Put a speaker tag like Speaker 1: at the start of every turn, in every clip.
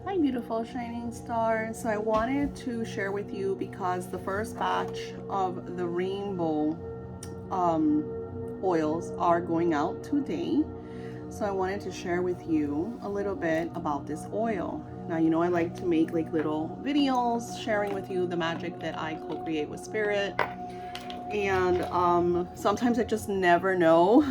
Speaker 1: Hi beautiful shining stars. So I wanted to share with you because the first batch of the rainbow um, oils are going out today. So I wanted to share with you a little bit about this oil. Now you know I like to make like little videos sharing with you the magic that I co-create with spirit. And sometimes I just never know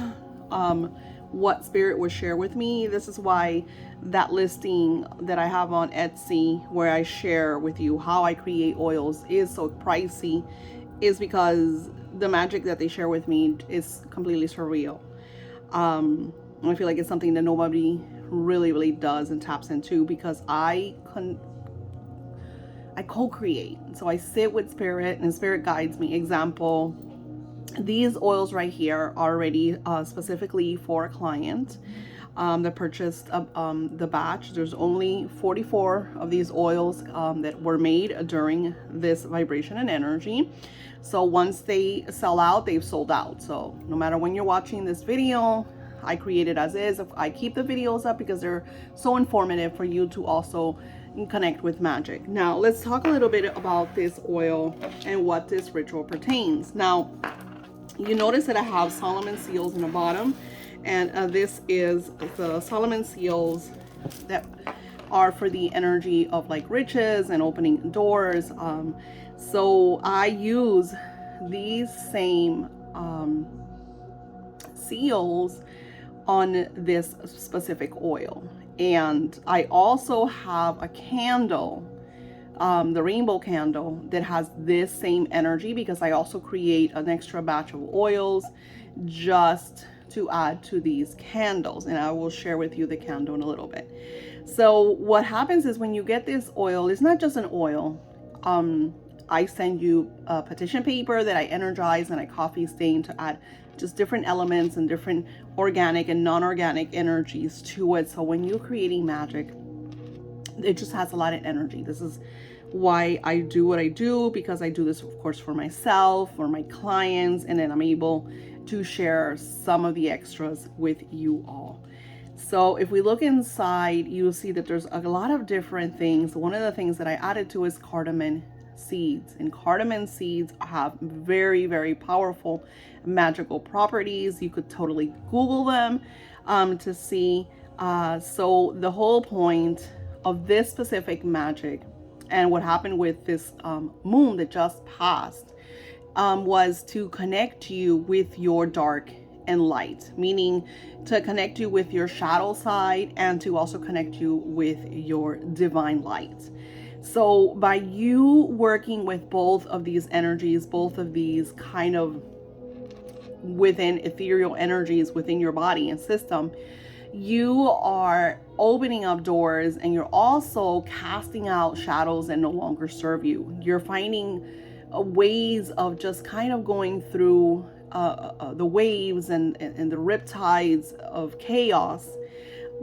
Speaker 1: um, what spirit will share with me. This is why that listing that I have on Etsy, where I share with you how I create oils, is so pricey, is because the magic that they share with me is completely surreal. I feel like it's something that nobody really does and taps into because I co-create. So I sit with spirit and spirit guides me. Example, these oils right here are already specifically for a client that purchased the batch. There's only 44 of these oils that were made during this vibration and energy. So once they sell out, they've sold out. So no matter when you're watching this video, I create it as is. I keep the videos up because they're so informative for you to also connect with magic. Now let's talk a little bit about this oil and what this ritual pertains. Now you notice that I have Solomon seals in the bottom, and this is the Solomon seals that are for the energy of like riches and opening doors. So I use these same seals on this specific oil. And I also have a candle, the rainbow candle, that has this same energy because I also create an extra batch of oils just to add to these candles. And I will share with you the candle in a little bit. So what happens is when you get this oil, it's not just an oil. I send you a petition paper that I energize and I coffee stain to add just different elements and different organic and non-organic energies to it. So when you're creating magic, it just has a lot of energy. This is why I do what I do, because I do this, of course, for myself, for my clients, and then I'm able to share some of the extras with you all. So if we look inside, you'll see that there's a lot of different things. One of the things that I added to is cardamom seeds, and cardamom seeds have very powerful magical properties. You could totally Google them to see. So the whole point of this specific magic and what happened with this moon that just passed was to connect you with your dark and light, meaning to connect you with your shadow side and to also connect you with your divine light. So by you working with both of these energies, both of these kind of within ethereal energies within your body and system, you are opening up doors, and you're also casting out shadows that no longer serve you. You're finding ways of just kind of going through the waves and the riptides of chaos,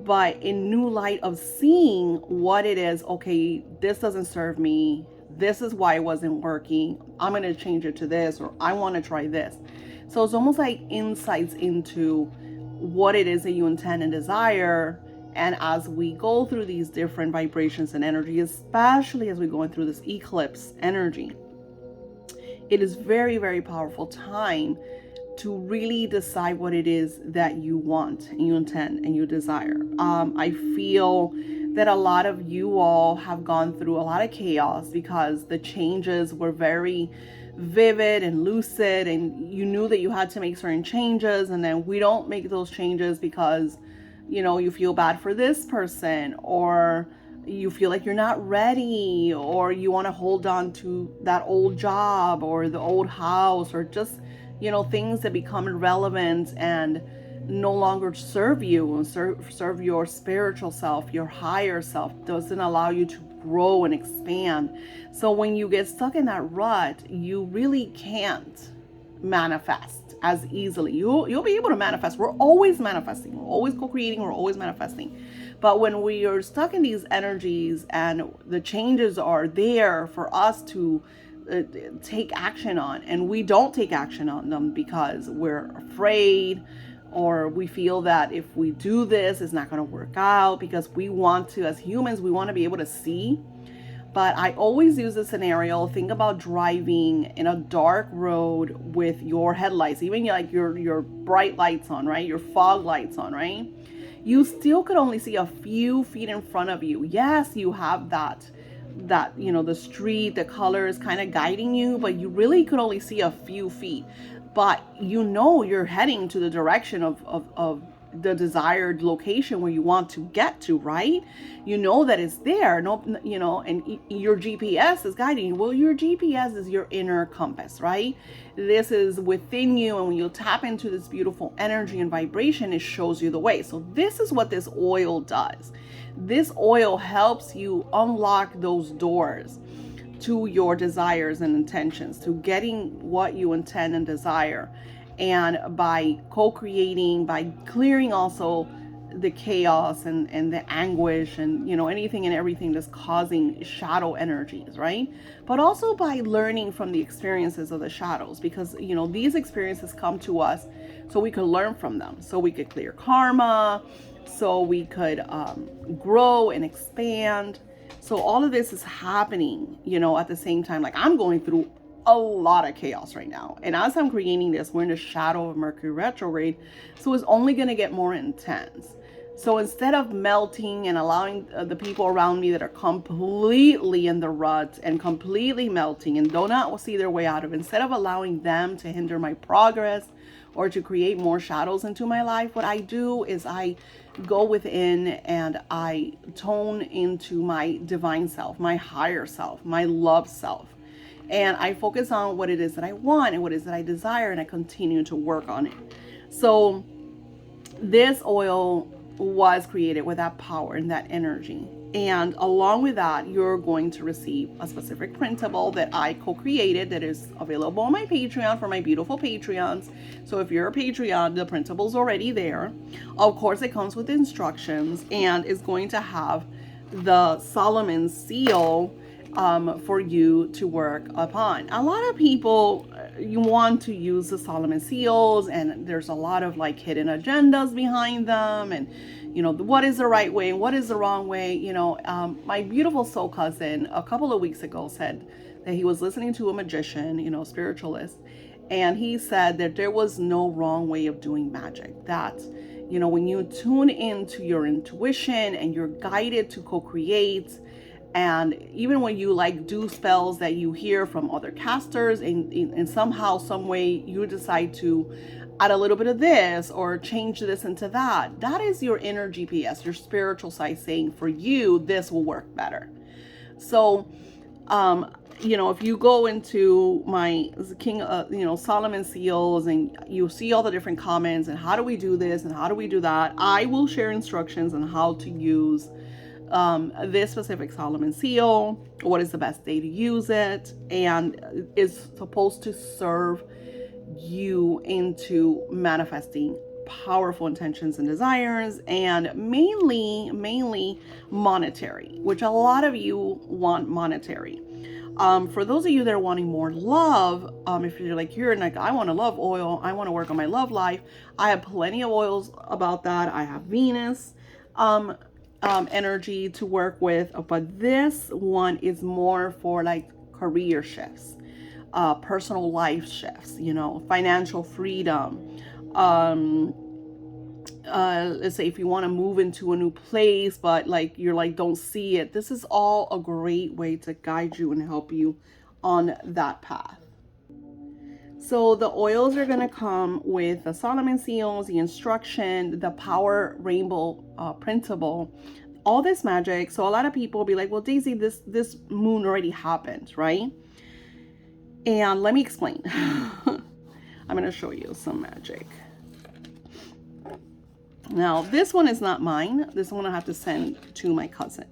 Speaker 1: but in new light of seeing what it is. Okay, this doesn't serve me. This is why it wasn't working. I'm going to change it to this, or I want to try this. So it's almost like insights into what it is that you intend and desire. And as we go through these different vibrations and energy, especially as we're going through this eclipse energy, it is very powerful time to really decide what it is that you want and you intend and you desire. I feel that a lot of you all have gone through a lot of chaos because the changes were very vivid and lucid, and you knew that you had to make certain changes, and then we don't make those changes because, you know, you feel bad for this person, or you feel like you're not ready, or you want to hold on to that old job or the old house, or just, you know, things that become irrelevant and no longer serve you and serve your spiritual self, your higher self, doesn't allow you to grow and expand. So when you get stuck in that rut, you really can't manifest as easily. You'll be able to manifest. We're always manifesting. We're always co-creating. We're always manifesting. But when we are stuck in these energies and the changes are there for us to take action on, and we don't take action on them because we're afraid, or we feel that if we do this, it's not going to work out, because we want to, as humans, we want to be able to see. But I always use a scenario. Think about driving in a dark road with your headlights, even like your bright lights on, right? Your fog lights on, right? You still could only see a few feet in front of you. Yes, you have that the street, the colors kind of guiding you, but you really could only see a few feet. But you're heading to the direction of the desired location where you want to get to, right? You know that it's there. No, and your GPS is guiding you. Well, your GPS is your inner compass, right? This is within you, and when you tap into this beautiful energy and vibration, it shows you the way. So this is what this oil does. This oil helps you unlock those doors to your desires and intentions, to getting what you intend and desire. And by co-creating, by clearing also the chaos and the anguish and anything and everything that's causing shadow energies, right? But also by learning from the experiences of the shadows, because these experiences come to us so we could learn from them, so we could clear karma, so we could grow and expand. So all of this is happening at the same time. Like, I'm going through a lot of chaos right now, and as I'm creating this, we're in the shadow of Mercury retrograde, so it's only going to get more intense. So instead of melting and allowing the people around me that are completely in the rut and completely melting and do not see their way out of it, instead of allowing them to hinder my progress or to create more shadows into my life, what I do is I go within and I tone into my divine self, my higher self, my love self. And I focus on what it is that I want and what it is that I desire, and I continue to work on it. So this oil was created with that power and that energy. And along with that, you're going to receive a specific printable that I co-created that is available on my Patreon for my beautiful Patreons. So if you're a Patreon, the printable's already there. Of course, it comes with instructions and is going to have the Solomon seal for you to work upon. A lot of people, you want to use the Solomon seals, and there's a lot of like hidden agendas behind them, and what is the right way and what is the wrong way. My beautiful soul cousin a couple of weeks ago said that he was listening to a magician, spiritualist, and he said that there was no wrong way of doing magic. That when you tune into your intuition and you're guided to co-create, and even when you like do spells that you hear from other casters, and somehow, some way you decide to add a little bit of this or change this into that, that is your inner GPS, your spiritual side saying, for you, this will work better. So, if you go into my Solomon seals, and you see all the different comments and how do we do this and how do we do that, I will share instructions on how to use this specific Solomon seal, what is the best day to use it, and is supposed to serve you into manifesting powerful intentions and desires, and mainly monetary, which a lot of you want monetary. For those of you that are wanting more love, if you're like, I want a love oil, I want to work on my love life, I have plenty of oils about that. I have Venus energy to work with, but this one is more for like career shifts, personal life shifts, financial freedom. Let's say if you want to move into a new place, but you're don't see it. This is all a great way to guide you and help you on that path. So the oils are going to come with the Solomon seals, the instruction, the power rainbow printable, all this magic. So a lot of people will be like, well, Daisy, this moon already happened, right? And let me explain. I'm going to show you some magic. Now, this one is not mine. This one I have to send to my cousin.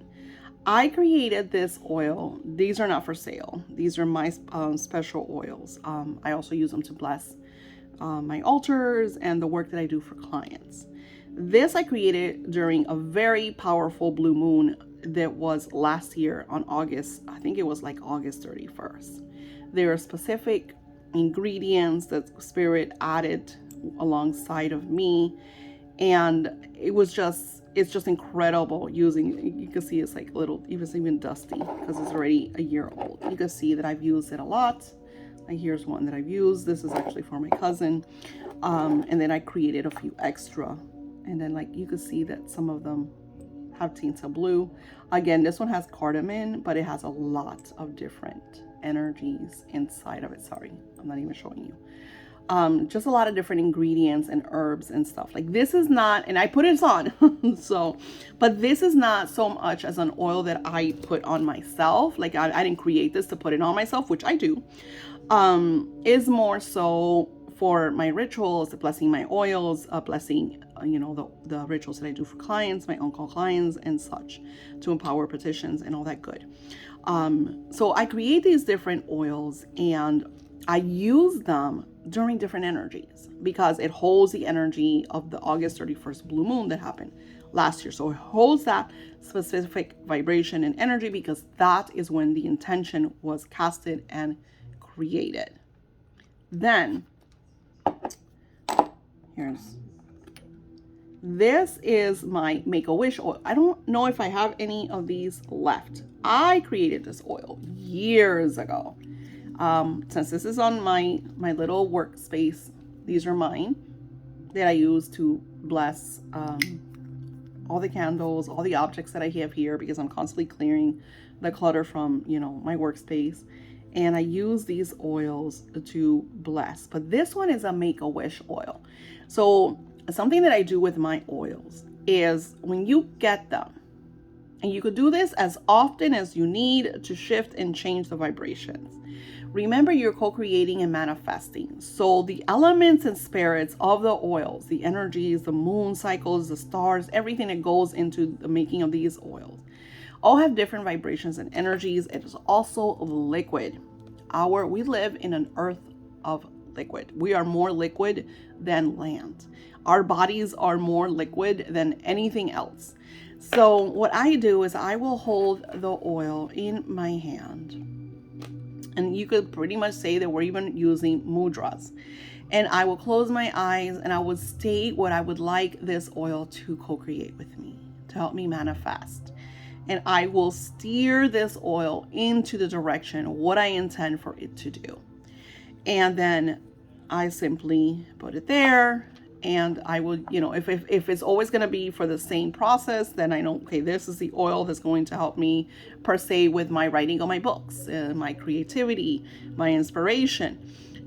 Speaker 1: I created this oil. These are not for sale. These are my special oils. I also use them to bless my altars and the work that I do for clients. This I created during a very powerful blue moon that was last year on August. I think it was like August 31st. There are specific ingredients that Spirit added alongside of me. And it's just incredible using. You can see it's like little, even dusty because it's already a year old. You can see that I've used it a lot. Here's one that I've used. This is actually for my cousin. And then I created a few extra. And then like you can see that some of them have tints of blue. Again, this one has cardamom, but it has a lot of different energies inside of it. Sorry, I'm not even showing you. Just a lot of different ingredients and herbs and stuff. Like this is not, and I put it on, so, but this is not so much as an oil that I put on myself. Like I didn't create this to put it on myself, which I do. Is more so for my rituals, blessing my oils, blessing, the rituals that I do for clients, my on-call clients and such, to empower petitions and all that good. So I create these different oils and I use them during different energies because it holds the energy of the August 31st blue moon that happened last year. So it holds that specific vibration and energy because that is when the intention was casted and created. Then this is my Make-A-Wish oil. I don't know if I have any of these left. I created this oil years ago. Since this is on my little workspace, these are mine that I use to bless all the candles, all the objects that I have here, because I'm constantly clearing the clutter from, my workspace. And I use these oils to bless. But this one is a Make-A-Wish oil. So something that I do with my oils is when you get them, and you could do this as often as you need to shift and change the vibrations. Remember, you're co-creating and manifesting. So the elements and spirits of the oils, the energies, the moon cycles, the stars, everything that goes into the making of these oils, all have different vibrations and energies. It is also liquid. We live in an earth of liquid. We are more liquid than land. Our bodies are more liquid than anything else. So what I do is I will hold the oil in my hand. And you could pretty much say that we're even using mudras. And I will close my eyes and I will state what I would like this oil to co-create with me, to help me manifest. And I will steer this oil into the direction what I intend for it to do. And then I simply put it there. And I will, if it's always going to be for the same process, then I know, okay, this is the oil that's going to help me per se with my writing of my books, my creativity, my inspiration.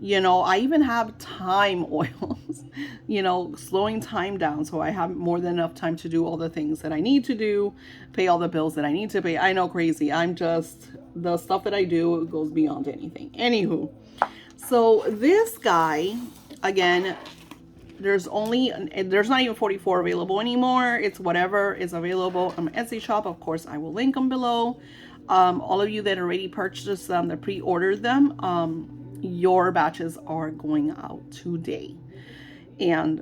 Speaker 1: I even have time oils, slowing time down. So I have more than enough time to do all the things that I need to do, pay all the bills that I need to pay. I know, crazy. The stuff that I do goes beyond anything. Anywho, so this guy, again, there's not even 44 available anymore. It's whatever is available on my Etsy shop. Of course, I will link them below. All of you that already purchased them, that pre-ordered them, your batches are going out today. And,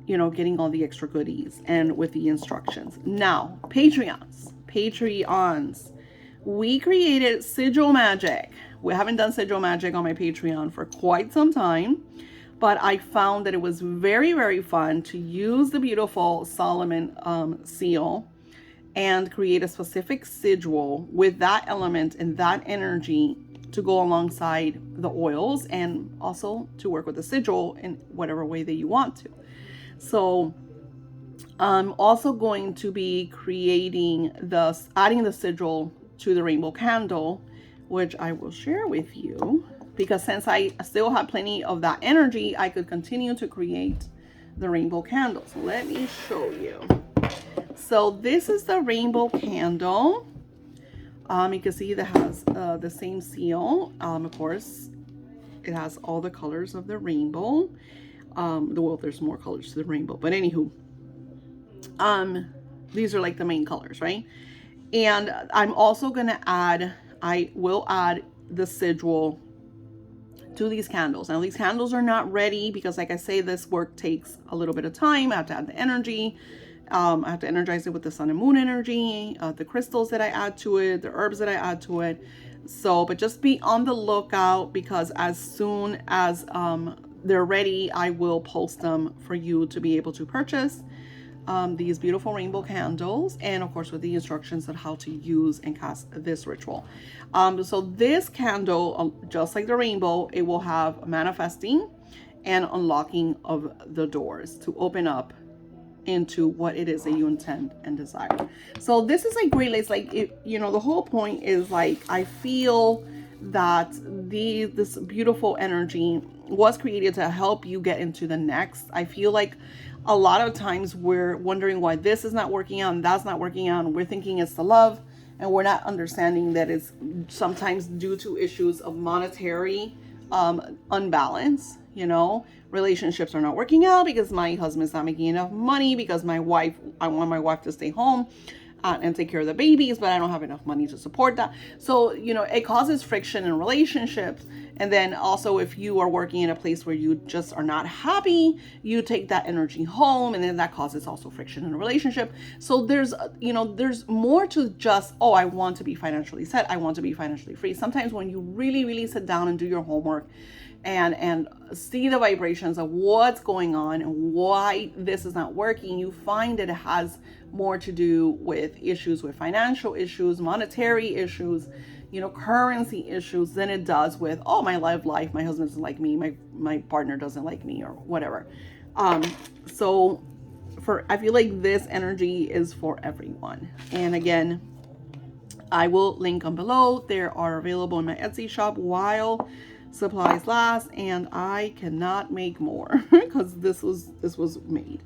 Speaker 1: getting all the extra goodies and with the instructions. Now, Patreons. We created sigil magic. We haven't done sigil magic on my Patreon for quite some time. But I found that it was very, very fun to use the beautiful Solomon seal and create a specific sigil with that element and that energy to go alongside the oils, and also to work with the sigil in whatever way that you want to. So I'm also going to be adding the sigil to the rainbow candle, which I will share with you. Because since I still have plenty of that energy, I could continue to create the rainbow candles. Let me show you. So this is the rainbow candle. You can see that has the same seal. Of course, it has all the colors of the rainbow. Well, there's more colors to the rainbow, but anywho, these are like the main colors, right? And I'm also gonna I will add the sigil to these candles. Now these candles are not ready because, like I say, this work takes a little bit of time. I have to add the energy. I have to energize it with the sun and moon energy, the crystals that I add to it, the herbs that I add to it. So, but just be on the lookout, because as soon as they're ready, I will post them for you to be able to purchase these beautiful rainbow candles, and of course with the instructions on how to use and cast this ritual. So this candle, just like the rainbow, it will have manifesting and unlocking of the doors to open up into what it is that you intend and desire. So this is like great. It's like, the whole point is like, I feel that this beautiful energy was created to help you get into the next. I feel like a lot of times we're wondering why this is not working out and that's not working out, and we're thinking it's the love, and we're not understanding that it's sometimes due to issues of monetary unbalance. Relationships are not working out because my husband's not making enough money, because I want my wife to stay home and take care of the babies, but I don't have enough money to support that. So, it causes friction in relationships. And then also, if you are working in a place where you just are not happy, you take that energy home, and then that causes also friction in a relationship. So there's more to just, oh, I want to be financially set, I want to be financially free. Sometimes when you really, really sit down and do your homework and see the vibrations of what's going on and why this is not working, you find that it has more to do with issues with financial issues, monetary issues, currency issues, than it does with, oh, my life, my husband doesn't like me, my partner doesn't like me, or whatever. So I feel like this energy is for everyone. And again, I will link them below. They are available in my Etsy shop while supplies last, and I cannot make more because this was made.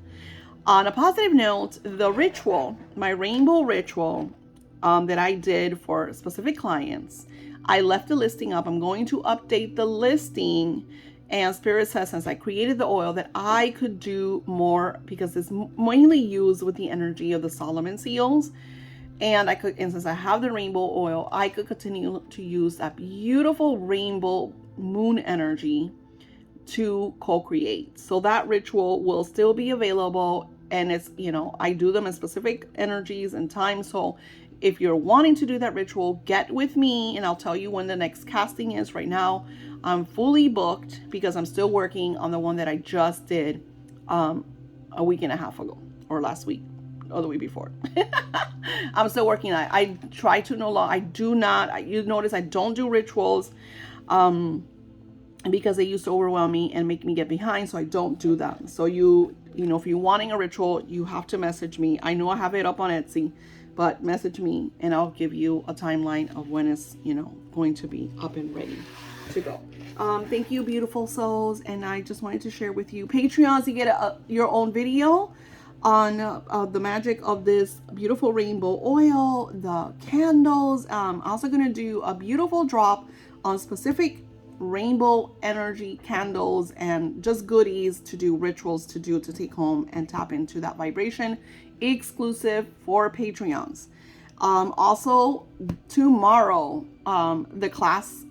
Speaker 1: On a positive note, the ritual, my rainbow ritual that I did for specific clients, I left the listing up. I'm going to update the listing, and Spirit says, since I created the oil, that I could do more, because it's mainly used with the energy of the Solomon seals. And since I have the rainbow oil, I could continue to use that beautiful rainbow moon energy to co-create. So that ritual will still be available, and it's, I do them in specific energies and times. So if you're wanting to do that ritual, get with me and I'll tell you when the next casting is. Right now, I'm fully booked because I'm still working on the one that I just did a week and a half ago, or last week, or the week before. I'm still working on it. I try to no longer, you notice I don't do rituals because they used to overwhelm me and make me get behind. So I don't do that. So if you're wanting a ritual, you have to message me. I know I have it up on Etsy, but message me and I'll give you a timeline of when it's, going to be up and ready to go. Thank you, beautiful souls. And I just wanted to share with you, Patreons, you get your own video on the magic of this beautiful rainbow oil, the candles. I'm also going to do a beautiful drop on specific rainbow energy candles and just goodies to do, rituals to do, to take home and tap into that vibration, exclusive for Patreons. Also tomorrow, the class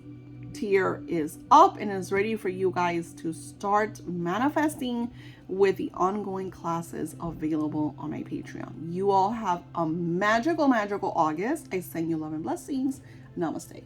Speaker 1: tier is up and is ready for you guys to start manifesting with the ongoing classes available on my Patreon. You all have a magical August. I send you love and blessings. Namaste.